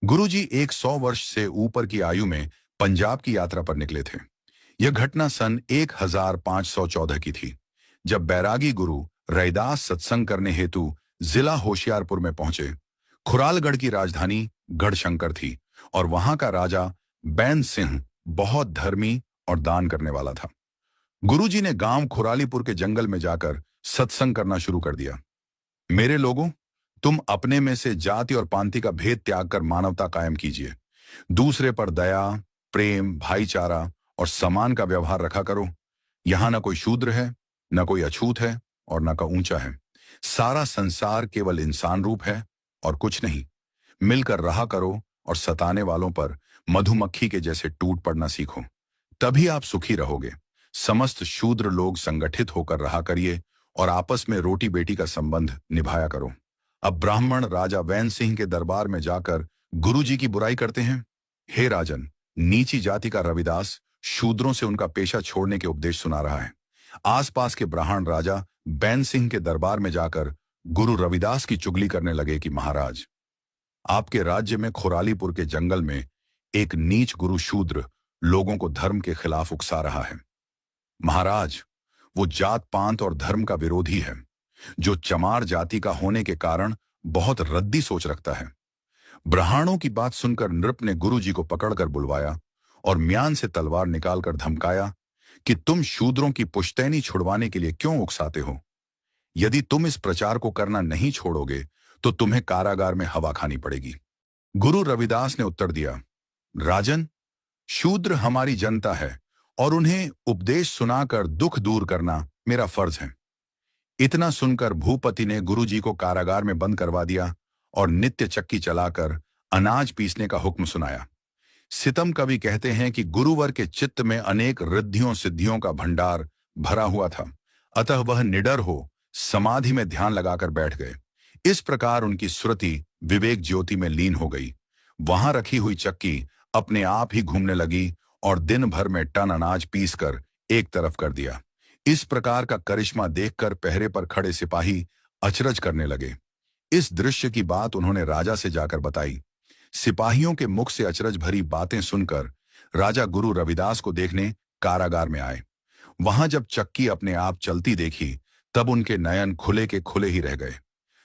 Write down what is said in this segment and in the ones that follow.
गुरुजी एक 100 वर्ष से ऊपर की आयु में पंजाब की यात्रा पर निकले थे। यह घटना सन 1514 की थी, जब बैरागी गुरु रैदास सत्संग करने हेतु जिला होशियारपुर में पहुंचे। खुरालगढ़ की राजधानी गढ़शंकर थी और वहां का राजा बैन सिंह बहुत धर्मी और दान करने वाला था। गुरुजी ने गांव खुरालीपुर के जंगल में जाकर सत्संग करना शुरू कर दिया। मेरे लोगों, तुम अपने में से जाति और पांति का भेद त्याग कर मानवता कायम कीजिए। दूसरे पर दया, प्रेम, भाईचारा और सम्मान का व्यवहार रखा करो। यहां न कोई शूद्र है, न कोई अछूत है और न का ऊंचा है। सारा संसार केवल इंसान रूप है और कुछ नहीं। मिलकर रहा करो और सताने वालों पर मधुमक्खी के जैसे टूट पड़ना सीखो, तभी आप सुखी रहोगे। समस्त शूद्र लोग संगठित होकर रहा करिए और आपस में रोटी बेटी का संबंध निभाया करो। अब ब्राह्मण राजा वैन सिंह के दरबार में जाकर गुरुजी की बुराई करते हैं। हे राजन, नीची जाति का रविदास शूद्रों से उनका पेशा छोड़ने के उपदेश सुना रहा है। आसपास के ब्राह्मण राजा बैन सिंह के दरबार में जाकर गुरु रविदास की चुगली करने लगे कि महाराज, आपके राज्य में खुरालीपुर के जंगल में एक नीच गुरु शूद्र लोगों को धर्म के खिलाफ उकसा रहा है। महाराज, वो जात पांत और धर्म का विरोधी है, जो चमार जाति का होने के कारण बहुत रद्दी सोच रखता है। ब्राह्मणों की बात सुनकर नृप ने गुरुजी को पकड़कर बुलवाया और म्यान से तलवार निकालकर धमकाया कि तुम शूद्रों की पुश्तैनी छुड़वाने के लिए क्यों उकसाते हो। यदि तुम इस प्रचार को करना नहीं छोड़ोगे तो तुम्हें कारागार में हवा खानी पड़ेगी। गुरु रविदास ने उत्तर दिया, राजन, शूद्र हमारी जनता है और उन्हें उपदेश सुनाकर दुख दूर करना मेरा फर्ज है। इतना सुनकर भूपति ने गुरुजी को कारागार में बंद करवा दिया और नित्य चक्की चलाकर अनाज पीसने का हुक्म सुनाया। सितम कवि कहते हैं कि गुरुवर के चित्त में अनेक रिद्धियों सिद्धियों का भंडार भरा हुआ था, अतः वह निडर हो समाधि में ध्यान लगाकर बैठ गए। इस प्रकार उनकी श्रुति विवेक ज्योति में लीन हो गई। वहां रखी हुई चक्की अपने आप ही घूमने लगी और दिन भर में टन अनाज पीसकर एक तरफ कर दिया। इस प्रकार का करिश्मा देखकर पहरे पर खड़े सिपाही अचरज करने लगे। इस दृश्य की बात उन्होंने राजा से जाकर बताई। सिपाहियों के मुख से अचरज भरी बातें सुनकर राजा गुरु रविदास को देखने कारागार में आए। वहां जब चक्की अपने आप चलती देखी तब उनके नयन खुले के खुले ही रह गए।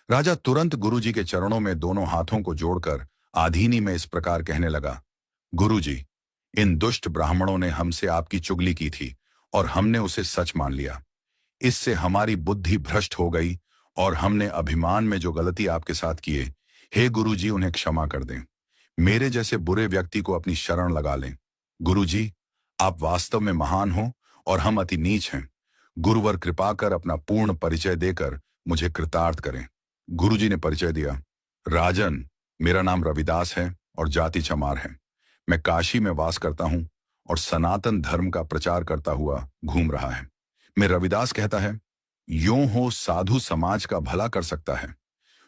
राजा तुरंत गुरुजी के चरणों में दोनों हाथों को जोड़कर आधीनी में इस प्रकार कहने लगा, गुरुजी, इन दुष्ट ब्राह्मणों ने हमसे आपकी चुगली की थी और हमने उसे सच मान लिया। इससे हमारी बुद्धि भ्रष्ट हो गई और हमने अभिमान में जो गलती आपके साथ किए, हे गुरुजी, उन्हें क्षमा कर दें। मेरे जैसे बुरे व्यक्ति को अपनी शरण लगा लें। गुरुजी, आप वास्तव में महान हो और हम अति नीच हैं। गुरुवर कृपा कर अपना पूर्ण परिचय देकर मुझे कृतार्थ करें। गुरुजी ने परिचय दिया, राजन, मेरा नाम रविदास है और जाति चमार है। मैं काशी में वास करता हूं और सनातन धर्म का प्रचार करता हुआ घूम रहा है। मैं रविदास कहता है, यूं हो साधु समाज का भला कर सकता है,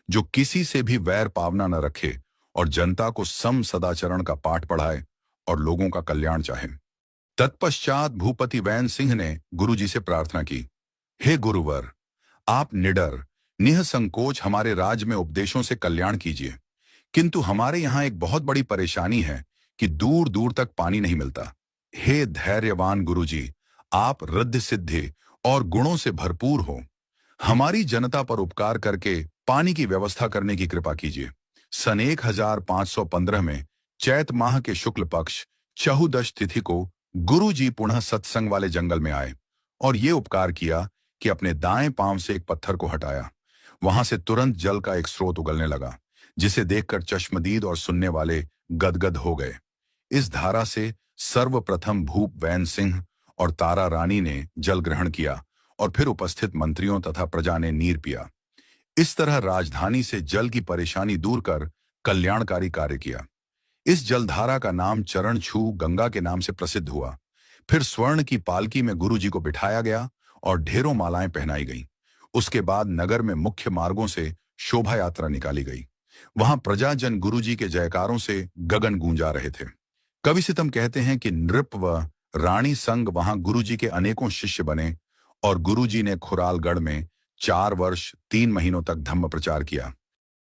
जो किसी से भी वैर पावना न रखे और जनता को सम सदाचरण का पाठ पढ़ाए और लोगों का कल्याण चाहे। तत्पश्चात भूपति वैन सिंह ने गुरुजी से प्रार्थना की, हे गुरुवर, आप निडर निःसंकोच हमारे राज्य में उपदेशों से कल्याण कीजिए, किंतु हमारे यहाँ एक बहुत बड़ी परेशानी है कि दूर दूर तक पानी नहीं मिलता। हे धैर्यवान गुरुजी, आप रिद्धि सिद्धि और गुणों से भरपूर हो। हमारी जनता पर उपकार करके पानी की व्यवस्था करने की कृपा कीजिए। सन 1515 में चैत माह के शुक्ल पक्ष चहुदश तिथि को गुरुजी पुनः सत्संग वाले जंगल में आए और ये उपकार किया कि अपने दाएं पांव से एक पत्थर को हटाया। वहां से तुरंत जल का एक स्रोत उगलने लगा, जिसे देखकर चश्मदीद और सुनने वाले गदगद हो गए। इस धारा से सर्वप्रथम भूप वैन सिंह और तारा रानी ने जल ग्रहण किया और फिर उपस्थित मंत्रियों तथा प्रजा ने नीर पिया। इस तरह राजधानी से जल की परेशानी दूर कर कल्याणकारी कार्य किया। इस जलधारा का नाम चरण छू गंगा के नाम से प्रसिद्ध हुआ। फिर स्वर्ण की पालकी में गुरुजी को बिठाया गया और ढेरों मालाएं पहनाई गईं। उसके बाद नगर में मुख्य मार्गों से शोभा यात्रा निकाली गई। वहां प्रजाजन गुरुजी के जयकारों से गगन गूंजा रहे थे। कवि सितम कहते हैं कि नृप व रानी संग वहां गुरुजी के अनेकों शिष्य बने और गुरुजी ने खुरालगढ़ में 4 वर्ष 3 महीनों तक धम्म प्रचार किया।